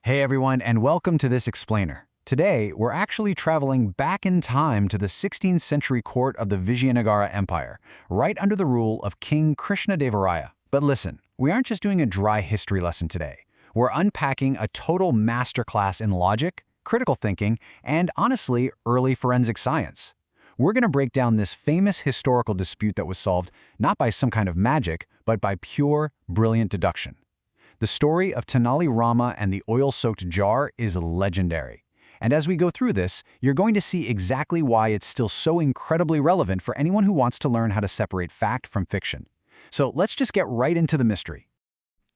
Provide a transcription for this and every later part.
Hey everyone, and welcome to this explainer. Today, we're actually traveling back in time to the 16th century court of the Vijayanagara Empire, right under the rule of King Krishnadevaraya. But listen, we aren't just doing a dry history lesson today. We're unpacking a total masterclass in logic, critical thinking, and honestly, early forensic science. We're going to break down this famous historical dispute that was solved not by some kind of magic, but by pure, brilliant deduction. The story of Tenali Rama and the oil-soaked jar is legendary. And as we go through this, you're going to see exactly why it's still so incredibly relevant for anyone who wants to learn how to separate fact from fiction. So let's just get right into the mystery.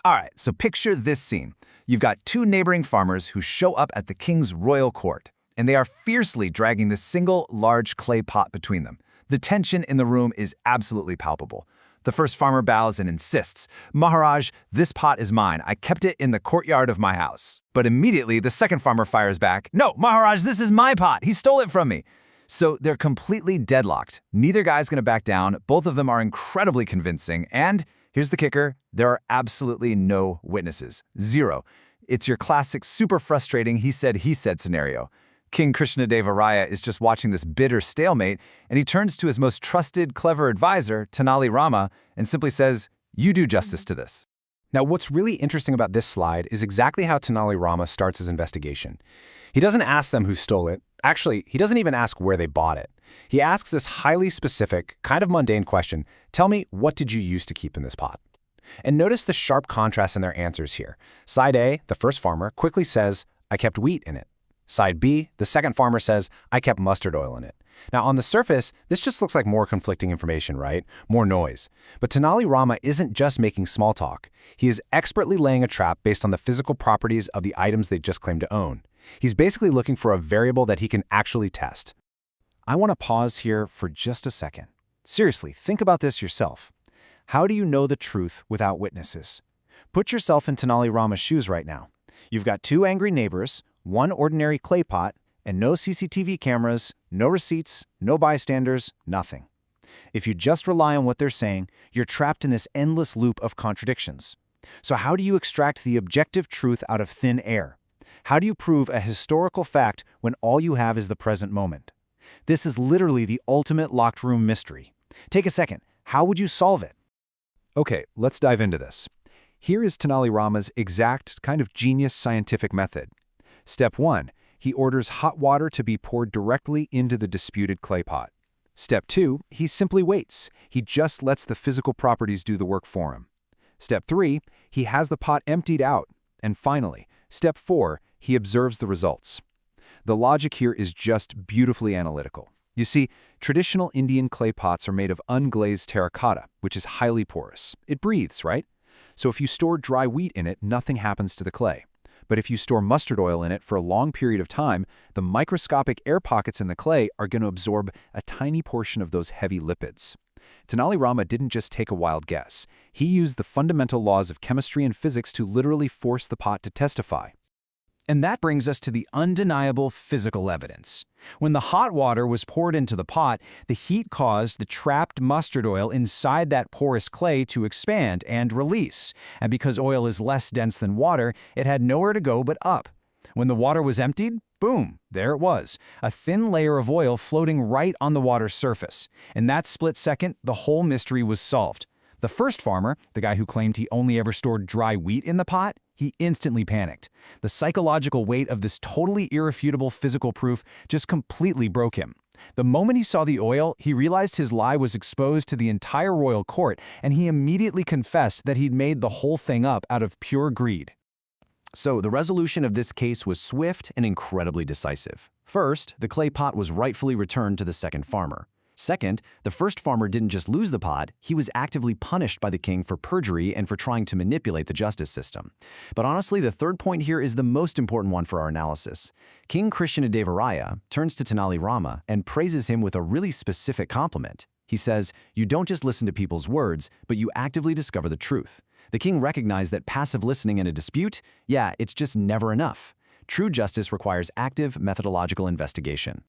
All right, so picture this scene. You've got two neighboring farmers who show up at the king's royal court, and they are fiercely dragging this single large clay pot between them. The tension in the room is absolutely palpable. The first farmer bows and insists, "Maharaj, this pot is mine. I kept it in the courtyard of my house." But immediately, the second farmer fires back, "No, Maharaj, this is my pot. He stole it from me." So they're completely deadlocked. Neither guy's going to back down. Both of them are incredibly convincing. And here's the kicker. There are absolutely no witnesses. Zero. It's your classic, super frustrating he said scenario. King Krishnadevaraya is just watching this bitter stalemate, and he turns to his most trusted, clever advisor, Tenali Rama, and simply says, "You do justice to this." Now, what's really interesting about this slide is exactly how Tenali Rama starts his investigation. He doesn't ask them who stole it. Actually, he doesn't even ask where they bought it. He asks this highly specific, kind of mundane question, "Tell me, what did you use to keep in this pot?" And notice the sharp contrast in their answers here. Side A, the first farmer, quickly says, "I kept wheat in it." Side B, the second farmer says, "I kept mustard oil in it." Now, on the surface, this just looks like more conflicting information, right? More noise. But Tenali Rama isn't just making small talk. He is expertly laying a trap based on the physical properties of the items they just claim to own. He's basically looking for a variable that he can actually test. I want to pause here for just a second. Seriously, think about this yourself. How do you know the truth without witnesses? Put yourself in Tenali Rama's shoes right now. You've got two angry neighbors, one ordinary clay pot, and no CCTV cameras, no receipts, no bystanders, nothing. If you just rely on what they're saying, you're trapped in this endless loop of contradictions. So how do you extract the objective truth out of thin air? How do you prove a historical fact when all you have is the present moment? This is literally the ultimate locked room mystery. Take a second. How would you solve it? Okay, let's dive into this. Here is Tenali Rama's exact, kind of genius scientific method. Step 1. He orders hot water to be poured directly into the disputed clay pot. Step 2. He simply waits. He just lets the physical properties do the work for him. Step 3. He has the pot emptied out. And finally, Step 4. He observes the results. The logic here is just beautifully analytical. You see, traditional Indian clay pots are made of unglazed terracotta, which is highly porous. It breathes, right? So if you store dry wheat in it, nothing happens to the clay. But if you store mustard oil in it for a long period of time, the microscopic air pockets in the clay are going to absorb a tiny portion of those heavy lipids. Tenali Rama didn't just take a wild guess. He used the fundamental laws of chemistry and physics to literally force the pot to testify. And that brings us to the undeniable physical evidence. When the hot water was poured into the pot, the heat caused the trapped mustard oil inside that porous clay to expand and release. And because oil is less dense than water, it had nowhere to go but up. When the water was emptied, boom, there it was, a thin layer of oil floating right on the water's surface. In that split second, the whole mystery was solved. The first farmer, the guy who claimed he only ever stored dry wheat in the pot, he instantly panicked. The psychological weight of this totally irrefutable physical proof just completely broke him. The moment he saw the oil, he realized his lie was exposed to the entire royal court, and he immediately confessed that he'd made the whole thing up out of pure greed. So the resolution of this case was swift and incredibly decisive. First, the clay pot was rightfully returned to the second farmer. Second, the first farmer didn't just lose the pot, he was actively punished by the king for perjury and for trying to manipulate the justice system. But honestly, the third point here is the most important one for our analysis. King Krishnadevaraya turns to Tenali Rama and praises him with a really specific compliment. He says, "You don't just listen to people's words, but you actively discover the truth." The king recognized that passive listening in a dispute, it's just never enough. True justice requires active methodological investigation.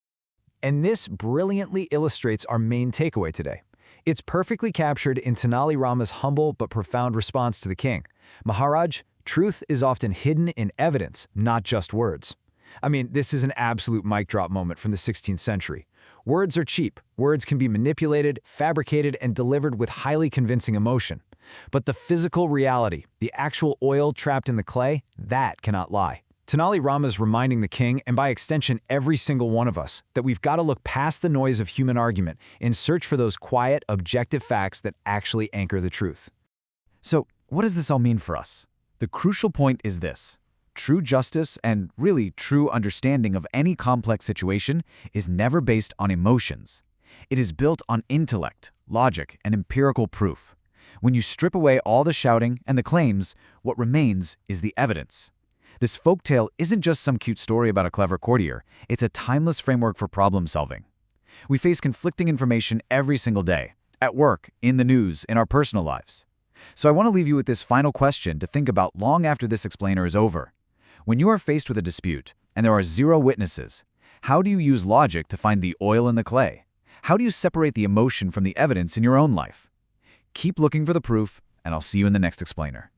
And this brilliantly illustrates our main takeaway today. It's perfectly captured in Tenali Rama's humble but profound response to the king. "Maharaj, Truth is often hidden in evidence, not just words. I mean, this is an absolute mic drop moment from the 16th century. Words are cheap. Words can be manipulated, fabricated, and delivered with highly convincing emotion. But the physical reality, the actual oil trapped in the clay, that cannot lie. Tenali Rama is reminding the king, and by extension every single one of us, that we've got to look past the noise of human argument in search for those quiet, objective facts that actually anchor the truth. So, what does this all mean for us? The crucial point is this. True justice and really true understanding of any complex situation is never based on emotions. It is built on intellect, logic, and empirical proof. When you strip away all the shouting and the claims, what remains is the evidence. This folktale isn't just some cute story about a clever courtier, it's a timeless framework for problem solving. We face conflicting information every single day, at work, in the news, in our personal lives. So I want to leave you with this final question to think about long after this explainer is over. When you are faced with a dispute, and there are zero witnesses, how do you use logic to find the oil in the clay? How do you separate the emotion from the evidence in your own life? Keep looking for the proof, and I'll see you in the next explainer.